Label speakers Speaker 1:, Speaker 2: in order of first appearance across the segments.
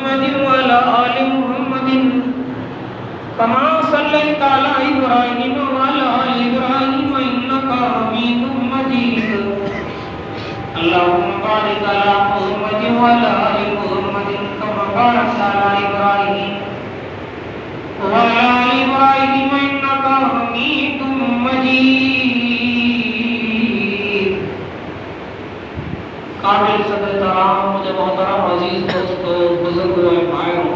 Speaker 1: मुहम्मद वअला आलि मुहम्मद कमा सल्लैता अला इब्राहीम वअला आलि इब्राहीम इन्नका हमीदुम मजीद। अल्लाहुम्मा बारिक अला मुहम्मद वअला आलि मुहम्मद कमा बारकता अला इब्राहीम वअला आलि इब्राहीम इन्नका हमीदुम मजीद। काबिल सदर तराम मुझे मोहतरम अजीज दोस्तों, बुजुर्गों, भाइयों,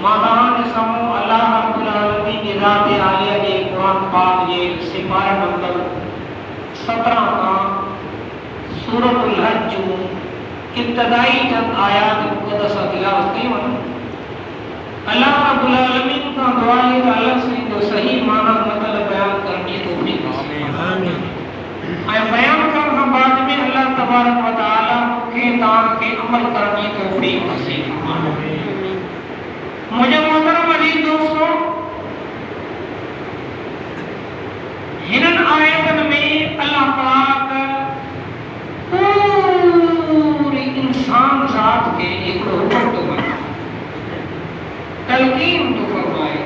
Speaker 1: महान समूह अल्लाह रब्बुल आलमीन की ज़ात आलिया के कुरान पाक के सिपारा नंबर 17 का सूरतुल हज इब्तदाई चंद आयात मुक़द्दसा तिलावत की। अल्लाह रब्बुल आलमीन का दुआ है कि अल्लाह से जो सही माना मतलब बयान करने की तौफीक आमीन। आया बयान कर हम बाद में अल्लाह तबारक व तआला के तान के अमल करने की तौफीक नसीब फरमाए। मुझे मोहतरम अजीज दोस्तों, हिनन आयतन में अल्लाह पाक पूरी इंसान जात के एक हुक्म तो बना तलकीन तो फरमाए।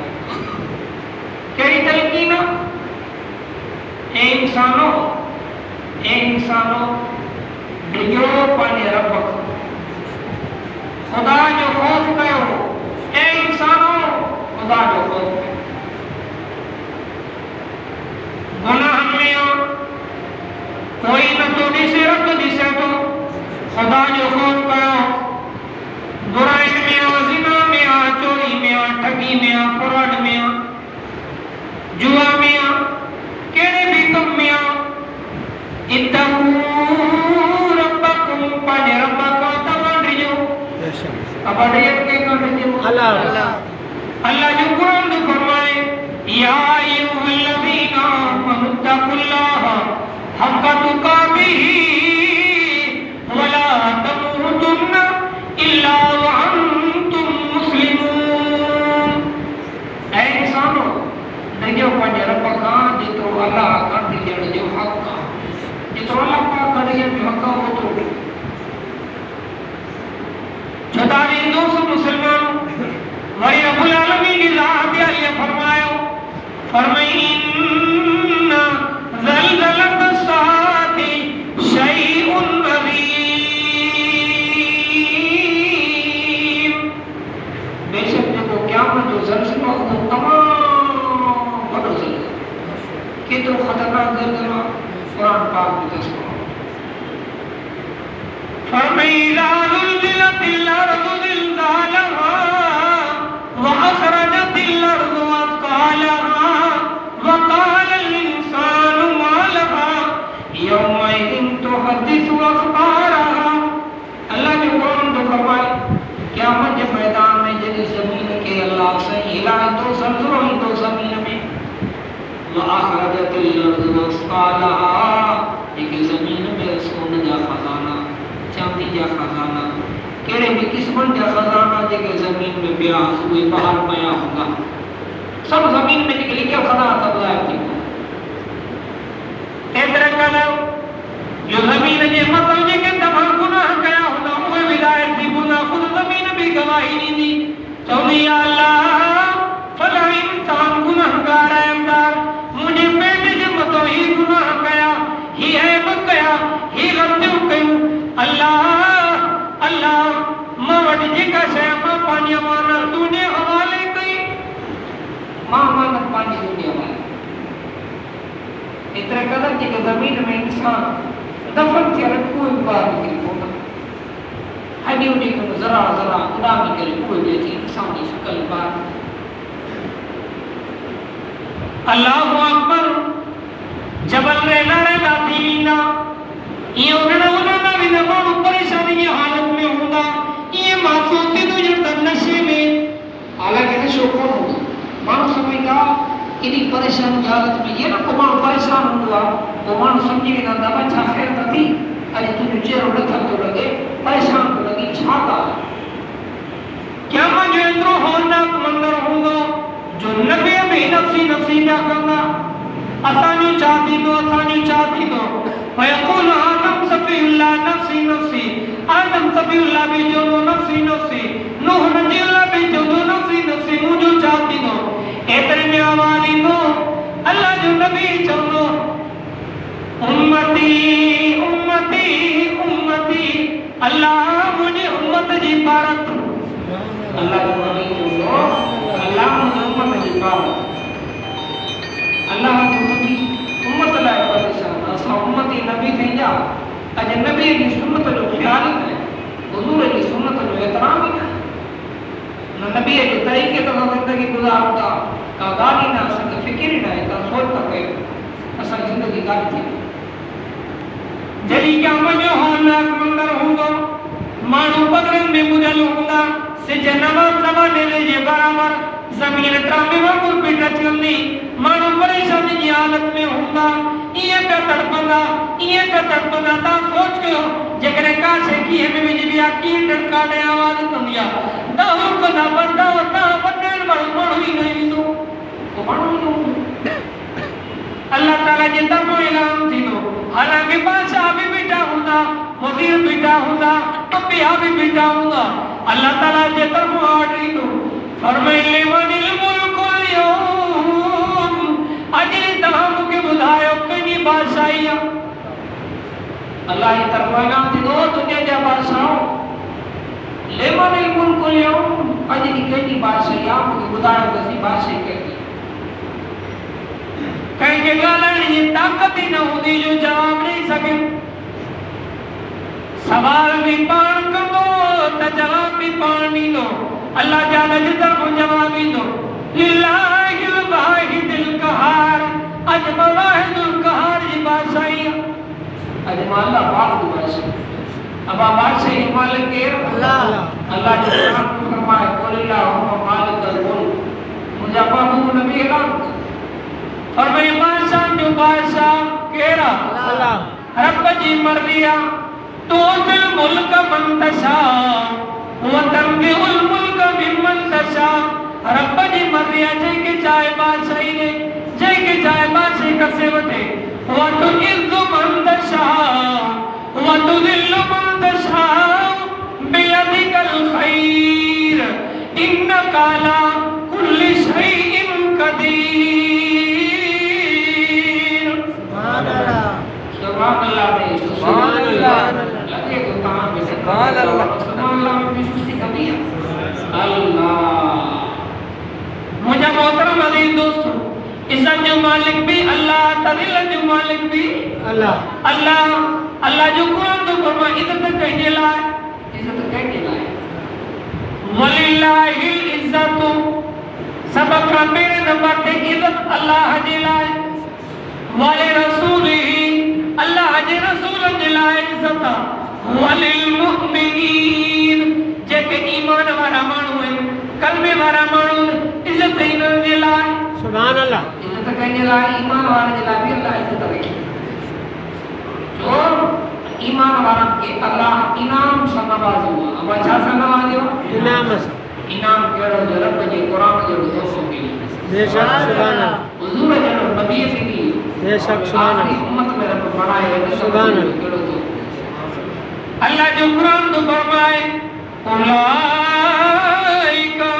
Speaker 1: कई तलकीन ए इंसानों डिजो पाने रब खुदा जो खौफ कयो ए इंसानों खुदा जो खौफ कयो। गुनाह में कोई न तो दिसे रब दिसे तो खुदा जो खौफ कयो। बुराई में जिना में चोरी में ठगी में फ्रॉड में जुआ में केड़े भी कम में इत्तकू रब्बकुम पाने रब्बा का तवंडियो अब अड़ियत के कंडियो अल्लाह जो कुरान में फरमाए या अय्युहल्लज़ीना आमनुत्तकुल्लाह हक़्क़ तुक़ातिही वला तमूतुन्ना इल्ला व अंतुम मुस्लिमून। ऐ इंसानो देखो पंहिंजे रब खां जेतिरो अल्लाह खां ॾियण जो हक़ आहे, जेतिरो अल्लाह पाक खां ॾियण जो हक़ आहे ओतिरो ॾियो। छताली दोस्त मुसलमानों वरी रब्बुल आलमीन ने ज़ात आलिया फरमायो इन्ना ज़लज़लत अस्साअति शैउन अज़ीम। बेशक जेको क़यामत जो ज़लज़लो वो तमाम बड़ो ज़लज़लो केतिरो ख़तरनाक ज़लज़लो कुरान पाक में दसो फरमाइला ज़ुलज़िलतिल अर्ज़ु ज़िलज़ालहा व अख़रजतिल अर्ज़ु अथक़ालहा व क़ालल इंसानु मा लहा यौमइज़िन तुहद्दिसु अख़बारहा। अल्लाह ने कुरान में फरमाया क़यामत के मैदान में जॾहिं ज़मीन के अल्लाह से हिलाए तो ज़लज़लो ईंदो ज़मीन में व अख़रजतिल अर्ज़ु अथक़ालहा जेके ज़मीन में सोन जा खज़ाना चांदी जा खजाना केड़े भी किस्मन जा खजाना जेके जमीन में पिया हुए बाहर पया होगा सब जमीन में जेके लिखिया खजाना सब गायब थी। एतरे कदम जो जमीन जे मतलब जेके तमाम गुनाह कया होगा उहे विलायत थी गुनाह खुद जमीन भी गवाही दी चौनी या अल्लाह फला इंसान गुनाहगार है अंदर मुझे पेट जे मतो ही गुनाह कया ही है बकया ही गलतियों कयूं अल्लाह अल्लाह मां वटि जेका शइ मां पंहिंजी अमानत तुंहिंजे हवाले कई मां अमानत पंहिंजी तुंहिंजे हवाले एतिरे क़दर जेके ज़मीन में इंसान दफ़न थियल कोई बि ॿार निकिरी कोन हॾियूं जेके ज़रा ज़रा उॾामी करे कोई बि अची इंसान जी शकल ॿार। अल्लाहु अकबर जबल रेला रेला थी वेंदा ये उन्हनि भी माण्हू परेशानी की हालत में हूंदा ये मासूम थी तो नशे में हालांकि नशो कोन हूंदो माण्हू सम्झंदा एॾी परेशानी की हालत में ये न को माण्हू परेशान हूंदो आहे पोइ माण्हू सम्झी वेंदा दवा छा ख़ैर नथी अॼु तुंहिंजो चेहरो ॾथल थो लॻे परेशान थो लॻे छा ॻाल्हि क़यामत जो एतिरो हौलनाक मंदर हूंदो जो नबी भी नफ़्सी नफ़्सी पिया कंदा असांजो छा थींदो फयक़ूल आदम सफ़ीउल्लाह नफ़्सी नफ़्सी आदम सफ़ीउल्लाह अल्लाह भी जो नफ्सी नफ्सी नूह नजी अल्लाह भी जो नफ्सी नफ्सी मुझो चाहती नो एतरे में आवाज़ नो अल्लाह जो नबी चवनो उम्मती उम्मती उम्मती अल्लाह मुझे उम्मत जी भारत अल्लाह जो नबी चवनो अल्लाह मुझे उम्मत जी भारत अल्लाह जो नबी उम्मत लाए परेशान असा उम्मती नबी थे जा अज नबी की सुन्नत जो ख्याल ही है हुजूर की सुन्नत जो एहतराम ही है न नबी के तरीके तो जिंदगी गुजारता का गाली ना संग फिक्र ही ना ता सोच तक असा जिंदगी गाली थी जड़ी क्या मजो होनाक मंदर होंदो मानो बदरन में मुजल होंदा से जनवा सवा ले जे बराबर जमीन ट्रामे वांगुर पिटा चलनी मानो परेशानी की हालत में होंदा ये पे तड़पना ता सोच के जकरे का से की हमें भी बिया की डरका ने आवाज कमिया दाहु को ना बंदा होता बदन बड़ ही नहीं तो बड़ ही अल्लाह ताला जिंदा को इनाम दिनो हालांकि बादशाह भी बेटा होता वजीर बेटा होता अंबिया भी बेटा होता अल्लाह ताला जे तरफ ऑर्डर दो फरमाए लिमनिल मुल्कुल यौम अजली तमाम के बुधायो कनी बादशाही अल्लाह की तरफ इनाम दिनो दुनिया जा बादशाह लिमनिल मुल्कुल यौम अजली कनी बादशाही आपके बुधायो कसी बादशाही कहती कहीं के गालन ये ताकत ही न होती जो जवाब नहीं सके सवाल भी पान कर दो तो जवाब भी पान नहीं लो अल्लाह जाने जिधर को जवाब ही दो लिल्लाहिल वाहिदिल कहार अजमा वाहिदुल कहार ये बादशाही अजमा अल्लाह पाक दी बादशाही अब बादशाही मालिक के अल्लाह अल्लाह जो कुरान में फरमाए कुल्लाहुम्मा मालिकल मुल्क मुझे बाबू नबी ऐलान और मैं बादशाह जो बादशाह केरा अल्लाह रब जी मर्दिया तो दिल मुल्क मंतशा व तंबिउल मुल्क मिमन तशा रब जी मर्दिया जे के चाहे बादशाही ने जे के चाहे बादशाही का सेवते व तो इज्जु मंतशा व तो दिल मंतशा बियदिकल खैर इन्नका अला कुल्ली शैइन कदीर सुभान अल्लाह लगे तो कहां पे सुभान अल्लाह में विश्वासी कभी है अल्लाह मुझे मोहतरम अजीज दोस्तों इज्जत जो मालिक भी अल्लाह तज़िल्लत जो मालिक भी अल्लाह अल्लाह अल्लाह जो कुरान तो फरमा इज्जत कहने लाए वलिल्लाहिल इज्जतु सबका मेरे नंबर पे इज्जत अल्लाह जी लाए वाले रसूलिही अल्लाह जी रसूल जी लाए इज्जत वलिल मुमिनीन जेके ईमान वाला मानू है कलमे वाला मानू इज्जत ही न दे लाए सुभान अल्लाह इज्जत कहने लाए ईमान वाला जी लाए अल्लाह इज्जत रखे जो ईमान वाला के अल्लाह इनाम से नवाजो अब अच्छा से नवाजो इनाम केड़ो जो रब जी कुरान जो दोसो मिली बेशक सुभान अल्लाह हुजूर जो नबी से की बेशक सुभान अल्लाह उम्मत में रब बनाए सुभान अल्लाह अल्लाह जो कुरान तो फरमाए उलाइका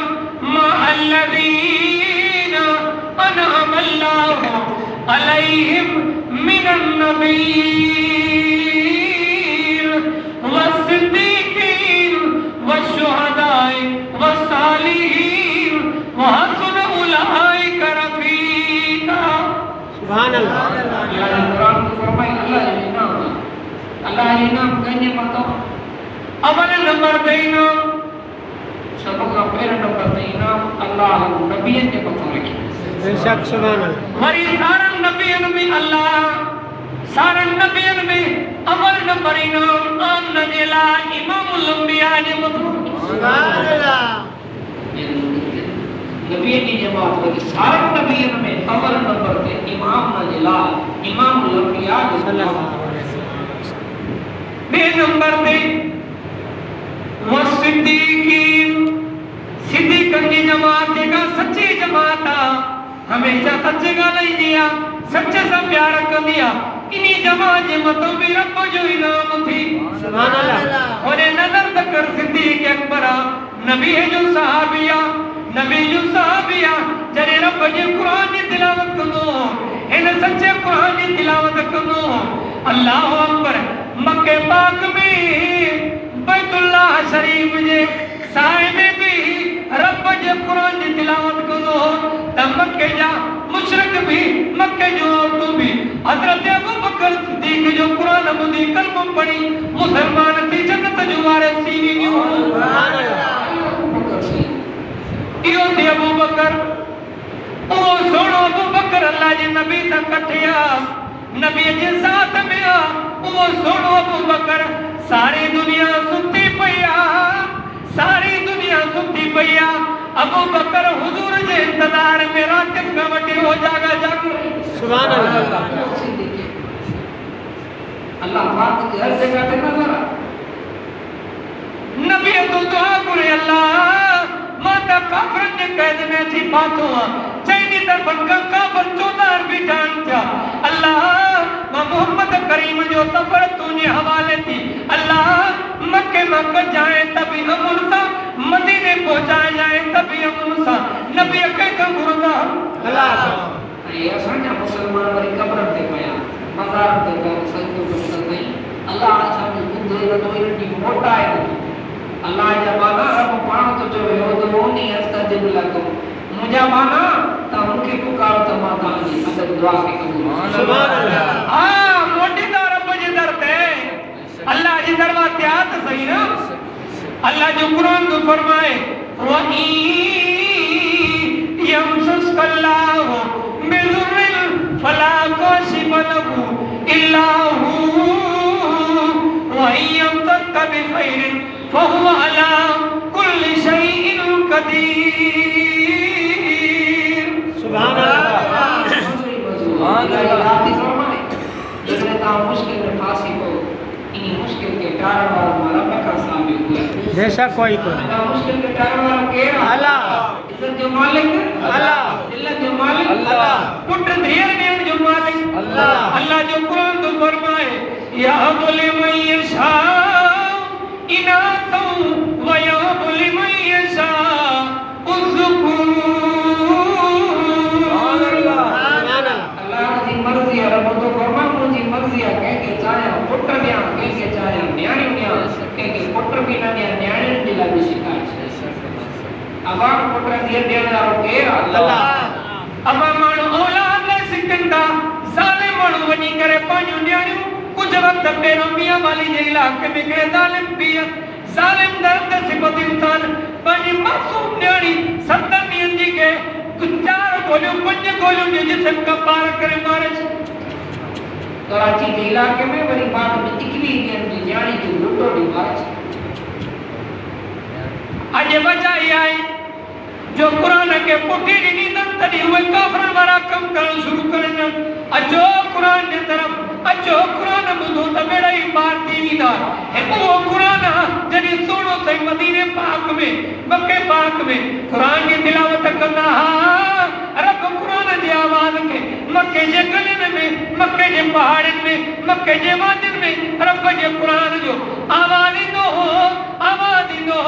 Speaker 1: मा अल्लज़ीना अनअमा अल्लाहु अलैहिम मिनन नबिय्यीन वस्सिद्दीकीन वश्शुहदाए वस्सालिहीन वहसुन उलाइका रफीका सुभान अल्लाह अल्लाह कुरान में फरमाए अल्लाह जी नाम कहने मतो अव्वल नंबर पे इनाम सबका पहला नंबर पे इनाम अल्लाह नबी ने पतो रखी बेशक सुभान अल्लाह वरी सारन नबियन में अल्लाह सारन नबियन में अव्वल नंबर इनाम आम नजेला इमामुल अंबिया ने पतो सुभान अल्लाह नबी की जमात वरी सारन नबियन में अव्वल नंबर पे इमाम नजेला इमामुल अंबिया सल्लल्लाहु अलैहि वसल्लम बे नंबर पे वस्सिद्दीकीन सिद्दीकन की जमात जेका सच्ची जमात हमेशा सच्चे गालाई दिया सच्चे से प्यार कर दिया इन्हीं जमात जे मतो भी रब जो इनाम थी सुभान अल्लाह और नजर तक कर नबी है जो सहाबिया जरे रब जे कुरान की तिलावत करो इन सच्चे कुरान की तिलावत करो अल्लाह अकबर मक्के पाक में बैतुल्लाह शरीफ जे साए में भी रब जे कुरान की तिलावत करो त मक्के जा मुशरिक भी मक्के जो औरतों भी हजरत अबू बकर सिद्दीक जो कुरान बुधी कलमो पढ़ी मुसलमान थी जन्नत जो वारिस थी सुभान अल्लाह इहो थी अबू बकर ओ सोनो अबू बकर अल्लाह जे नबी सा कठिया नबी जे साथ में ओ सोनो अबू बकर सारी दुनिया सुती पया अबू बकर हुजूर जे इंतजार में रात में वटी हो जागा जाग सुभान अल्लाह अल्लाह पाक की हर जगह पे नजर नबी तो दुआ करे अल्लाह माता काफर ने कैद में थी बातों चैनी तरफ का काफर 14 भी जान था अल्लाह मोहम्मद करीम जो सफर तूने हवाले थी अल्लाह मक्के जाए तभी अमन सा मदीने पहुंचाए जाए तभी अमन सा नबी के कबूरदा अल्लाह ये असांजा मुसलमान वरी कब्र ते पया मजार ते पया सजदो करता नहीं अल्लाह असांजो बुद्धे न तो इनकी मोटा है अल्लाह जा बाला रब पाण तो जो हो तो ओनी अस्तजिब लकुम मुझा माना ता मुके पुकार त मां ता जी अदर दुआ के कबूल सुभान अल्लाह हां मोटी दा रब जे दर ते अल्लाह जी दरबार ते आत सही ना अल्लाह जो कुरान तो फरमाए व यमसस्कल्लाहु बिदुर्रिल फला काशिफ लहु इल्ला हु व यमतक बिखैरिन फहुव अला कुल्ली शैइन कदीर सुभान अल्लाह सुभान अल्लाह जिसने ता मुश्किल में फांसी को इन्हीं मुश्किल के कारण वाला मारा का सामने हुआ जैसा कोई को मुश्किल के कारण वाला के अल्लाह इज्जत जो मालिक अल्लाह इल्लत जो मालिक अल्लाह पुत्र धीर ने जो मालिक अल्लाह अल्लाह जो कुरान तो फरमाए या बोले मैयशा इनातु व या बोले मैयशा उज़कू अल्लाह की मर्जी है रब तो फरमा मुझी मर्जी है कह के चाहे पुत्र दिया कह के चाहे न्याणी दिया कह के पुत्र भी ना दिया न्याणी दिला भी शिकायत अब पुत्र दिया देना के अल्लाह अब मानो औलाद ने सिकंदा जालिम मानो वनी करे पांचो न्याणी कुछ वक्त पेरो मियां वाली जे इलाके में के जालिम पिया जालिम दर्द सिफत इंसान पानी मासूम न्याणी 70 नियन जी के चार गोलियों 5 गोलियों ने जिसम का पार करे मारे कराची के इलाके में बड़ी बात में 21 नियन जी न्याणी की लुटो दी मारे आज बचाई आई जो कुरान के पुठी दी तड़ी हुए काफर वाला कम करना शुरू करना अचो कुरान की तरफ अचो कुरान बुधो त मेरा ही बार टीवी दा है वो कुरान जदी सुनो सही मदीने पाक में मक्के पाक में कुरान की तिलावत करना रब कुरान की आवाज के मक्के जे गले में मक्के जे पहाड़न में मक्के जे वादिन में रब जे कुरान जो आवाज दो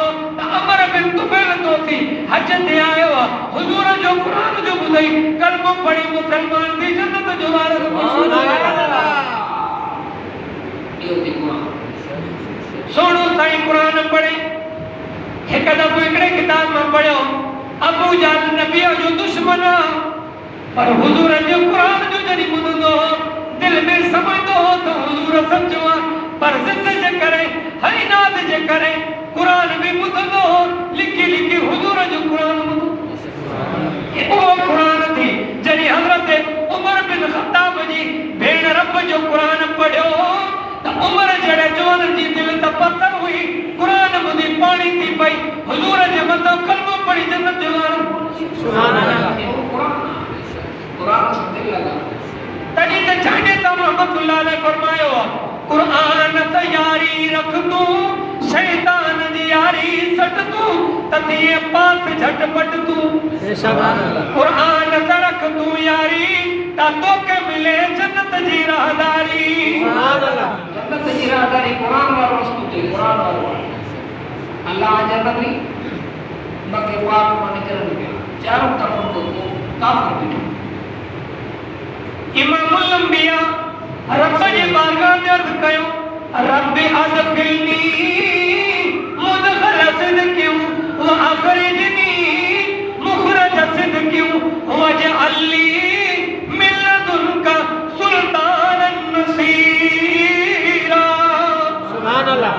Speaker 1: अमर बिन तुफैल दोती हज ते आयो हुजूर जो कुरान जो बुधई कलमो पढ़ी मुसलमान दी जन्नत जो वारिस सुभान अल्लाह यो ती कुरान सोनो साईं कुरान पढ़े एक दफो एकड़े किताब में पढ़ो अबू जाल नबी जो दुश्मन पर हुजूर जो कुरान जो जरी बुधंदो दिल में समझदो तो हुजूर सच्चो पर जिद जे करे हरिनाद जे करे कुरान भी बुधंदो लिखी लिखी हुजूर जो कुरान बुधो वो कुरान थी जरी हजरत उमर बिन खत्ताब जी भेण रब जो कुरान पढ़ियो त उमर जड़े जवान जी दिल त पत्थर हुई कुरान बुधी पानी थी पई हुजूर जे मथो कलमो पढ़ी जन्नत जवान सुभान अल्लाह कुरान से दिल लगा तड़ी ते छाने ता रहमतुल्लाह ने फरमायो कुरान तैयारी रख तू शैतान दी यारी सट तू ततिए पास झटपट तू सुभान अल्लाह कुरान रख तू यारी ता तो के मिले जन्नत जी राहदारी सुभान अल्लाह जन्नत जी राहदारी कुरान वाला वस्तु ते कुरान वाला अल्लाह जा नबी मके पाक में निकरन गया चारों तरफ तो काफिर बैठे इमामुल अंबिया रब जे बारगाह में अर्ज कयो रब अदखिलनी मुदखल सिद्क़िन व अखरिजनी मुखरज सिद्क़िन वजअलनी मिन लदुनका सुल्तानन नसीरा। सुभान अल्लाह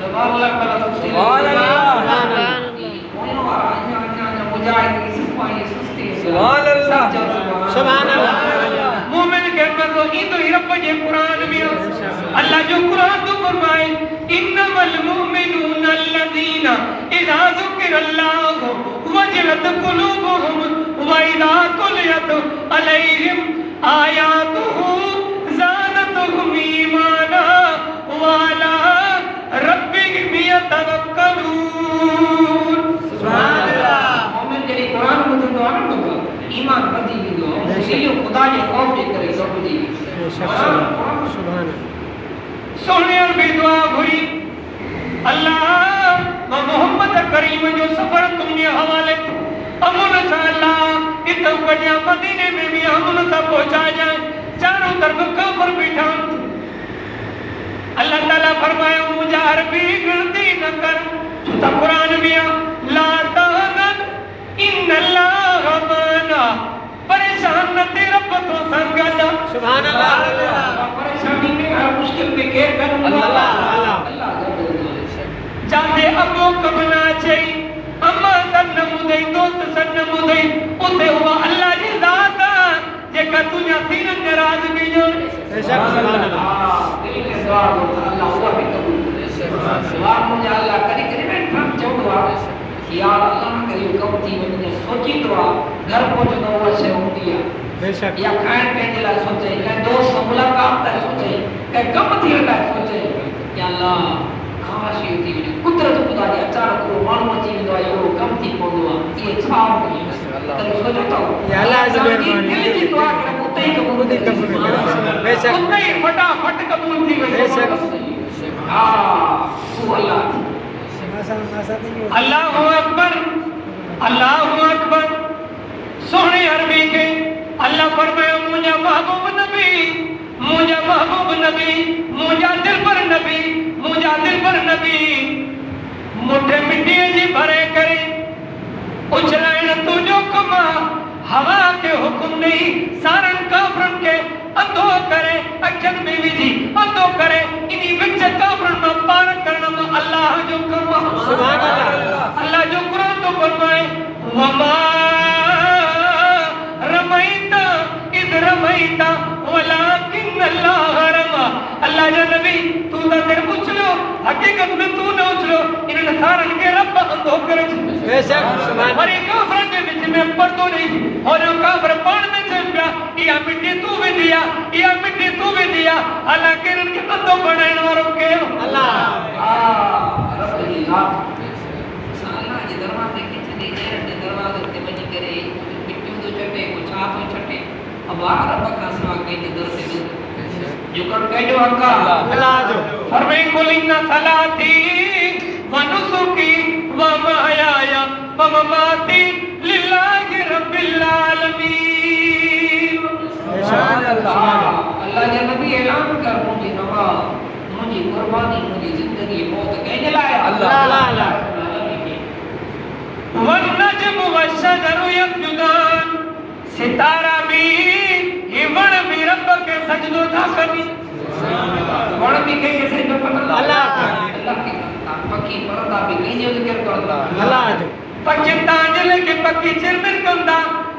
Speaker 1: सुभान अल्लाह सुभान अल्लाह मुजाहिद की सिपाही सुस्ती सुभान अल्लाह सुभान अल्लाह मोमिन के बंदो इंदो रब जे कुरान में अल्लाह जो कुरान तो फरमाए इन्नमल मुमिनून अल्लज़ीना इज़ा ज़ुकिरल्लाहु वजलत कुलूबुहुम व इज़ा तुलियत अलैहिम आयातुहु ज़ादतहुम ईमाना व अला रब्बिहिम यतवक्कलून। सुभान अल्लाह मोमिन जड़ी कुरान ॿुधंदो आहे न ईमान वधी वेंदो आहे सिलियो खुदा जे खौफ जे करे सब दी। सुभान अल्लाह सोने अरबी दुआ घुरी अल्लाह मोहम्मद करीम जो सफर तुमने हवाले अमन सा अल्लाह इतो कन्या मदीने में भी अमन सा पहुंचा जाए चारों तरफ काफिर बैठा अल्लाह ताला फरमाया मुझे अरबी गिनती न कर तो कुरान में ला तहज़न इन्नल्लाह माना परेशान न तेरा पतो संगदा। सुभान अल्लाह परेशानी में हर मुश्किल में केर कर अल्लाह अल्लाह जाते अबो कबना चई अम्मा सन मुदई दोस्त सन मुदई उते हुआ अल्लाह जी ज़ात जेका तुझा सीनन जे राज में जो बेशक सुभान अल्लाह दिल में दुआ अल्लाह हुआ भी कबूल करे दुआ मुझे अल्लाह करी करे मैं हम चौदवा यार अल्लाह न करियो कब थी वने सोची तो घर पहुंचो वो से होती है बेशक या खान पे दिला सोचे के दोस्त मुलाकात कर सोचे के कब थी ला सोचे या अल्लाह खासी होती है कुदरत खुदा जी अचानक को मानव जी वेंदो है वो कम थी पोंदो है ये छाव नहीं अल्लाह सोचो तो या अल्लाह जी मेहरबानी दिल जी दुआ के उते ही कबूल करे बेशक उते ही फटाफट कबूल थी बेशक हां वो अल्लाह अल्लाहु अकबर अल्लाहु अकबर सोने अरबी के अल्लाह फरमाया मुझे महबूब नबी मुझे महबूब नबी मुझे दिल पर नबी मुझे दिल पर नबी मुठे मिट्टी जी भरे करे उछलाइन तुझो कमा हवा के हुक्म नहीं सारन काफरन के अंधो करे अखन में विधि अंधो करे इनी विच काफरन में पार करना में अल्लाह जो कमा। सुभान अल्लाह अल्लाह जो कुरान तो फरमाए वमा रमैता इद रमैता वलाकिन अल्लाह रमा। अल्लाह जो नबी तू तो तेरे पूछ लो हकीकत में तू न उछलो इन्हें सारन के रब अंधो करे बेशक सुभान और एक काफरन के बीच में पर्दो नहीं और काफर पान में चल गया या मिट्टी तू भी दिया या मिट्टी तू भी दिया हालांकि इनके अंधो बनाने वालों के अल्लाह रब की बात अल्लाह के दरवाजे के चले गए दरवाजे के बनी करे मिट्टी तो छटे को छा तो छटे अब रब का सवा के दर से जो कर कह जो अक्का अल्लाह जो फरमाए कुल इन्ना सलाती व नुसुकी व महयाया व ममाती लिल्लाहि रब्बिल आलमीन। सुभान अल्लाह अल्लाह के नबी ऐलान कर मुझे नमाज मुझे कुर्बानी मुझे जिंदगी मौत कहने लाया अल्लाह अल्लाह वन नजम व शजरु यस्जुदान सितारा भी ये वन भी रब के सजदो था कभी वन भी के सजदो कर अल्लाह अल्लाह की पक्की परदा भी कहीं जिक्र कर अल्लाह पचितांजलि के पक्की चिरमिर कंदा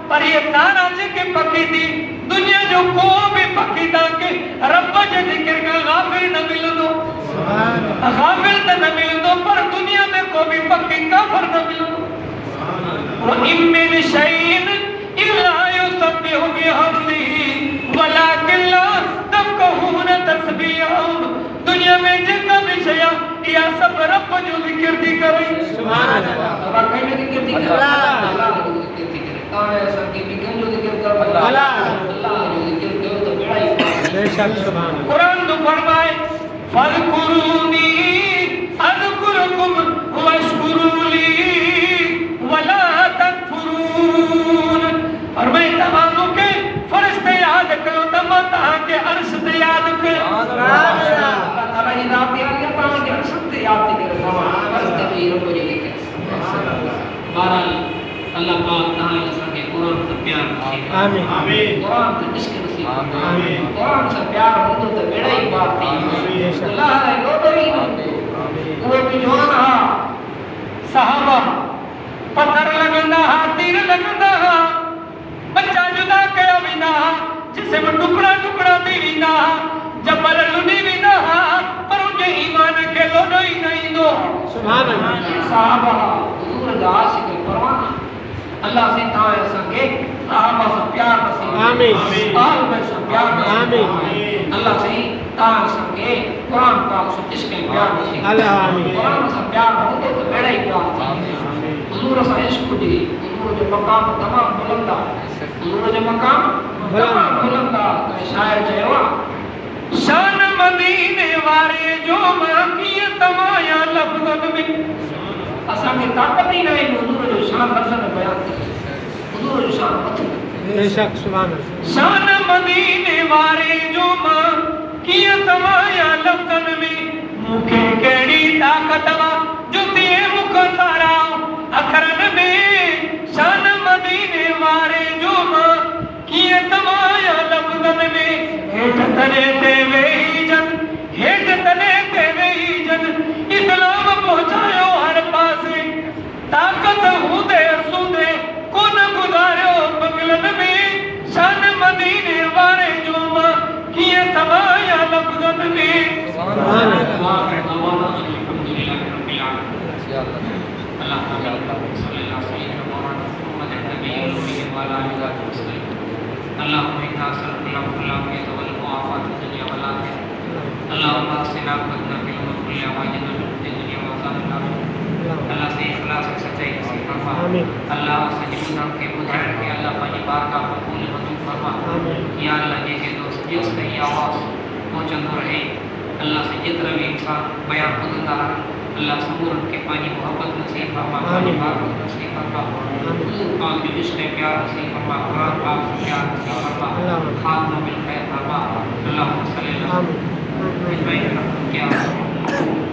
Speaker 1: पर ये तारा जी के पक्की थी दुनिया जो को भी पक्की था के रब जे जिक्र का गाफिल न मिलदो गाफिल त न मिलदो पर दुनिया में को भी पक्की काफिर न मिलदो व इम्मिन शैइन इल्ला युसब्बिहु बिहम्दिही वलाकिन ला तफक़हून तस्बीहहुम। दुनिया में जितना भी शया या सब रब जो जिक्र दी करे सुभान अल्लाह अब कहने की जिक्र दी अल्लाह जो जिक्र दी करे तो ऐसा कि बिगन जो जिक्र कर अल्लाह अल्लाह जो जिक्र करे तो बड़ा ही बेशक सुभान अल्लाह कुरान तो फरमाए फज़कुरूनी अज़कुरुकुम वश वही रब जो ज़िक्र बहरहाल अल्लाह पाक ताला असांखे कुरान से प्यार नसीब आमीन आमीन कुरान से इश्क नसीब आमीन कुरान से प्यार हूंदो त बेड़ा ही पार थी अल्लाह रे लोडो ही आमीन वो भी जवान हा सहाबा पत्थर लगंदा हा तीर लगंदा हा बच्चा जुदा कया विना जिसम टुकड़ा टुकड़ा थी विना जबल लुनी विना पर उनके ईमान के लोडो ही नहीं दो सुभान अल्लाह सहाबा हुजूर दा आशिक परवाना अल्लाह से ताए संगे सहाबा से प्यार नसीब आमीन आल में से प्यार आमीन अल्लाह से ताए संगे कुरान पाक से इश्क प्यार नसीब अल्लाह आमीन कुरान से प्यार हो तो बेड़ा ही प्यार आमीन हुजूर से इश्क दी हुजूर जो मकाम तमाम बुलंदा हुजूर जो मकाम तमाम बुलंदा तो शायर जयवा शान मदीने वारे जो माकी तमाया लफ्ज़न में असा में ताकत ही नहीं हुजूर जो शान लफ्ज़न बयान हुजूर जो शान पथ बेशक सुभान अल्लाह शान मदीने वारे जो माकी तमाया लफ्ज़न में मुखे केड़ी ताकत वा जो ते मुख सारा अखरन में शान मदीने वारे जो माकी तमाया लफ्ज़न में हेठ तने ते वेही जन हेठ तने ते वेही जन इस्लाम पहुंचायो हर पासे ताकत हुदे सुदे कोन गुजारियो बगलन में शान मदीने वारे जो मां किए समाया लफ्ज़न में सुभान अल्लाह अल्हम्दुलिल्लाह रब्बिल आलमीन अल्लाह ताला सल्लल्लाहु अलैहि मुहम्मद नबी व अला आलिहि वसल्लम अल्लाहुम्मा इन्ना नस्अलुका अल-आफियत वल मुआफ़ात फ़िद-दुनिया वल आख़िरह अल्लाहुम्मा अहसिना क़द्ना फ़िल मुल्की वाजिना फ़िद-दुनिया व ज़ाहिर अल्लाह से इखलास और सच्चाई नसीब फरमा आमीन अल्लाह सॼी गुनाह खे ॿुधाइण खे अल्लाह पंहिंजी बारगाह क़बूल मंज़ूर फरमा आमीन या अल्लाह जेके दोस्त जिस ताईं आवाज़ पहुचंदो रहे अल्लाह से जेतिरा भी इंसान बयान ॿुधंदा रहनि अल्लाह सबूरन के पानी मोहब्बत नसीब फरमा पानी माफ़त नसीब फरमा हुजूर पाक जो इश्क प्यार नसीब फरमा कुरान पाक से प्यार नसीब फरमा खात्मा बिल खैर फरमा अल्लाहुम्मा सल्ली अला मुहम्मद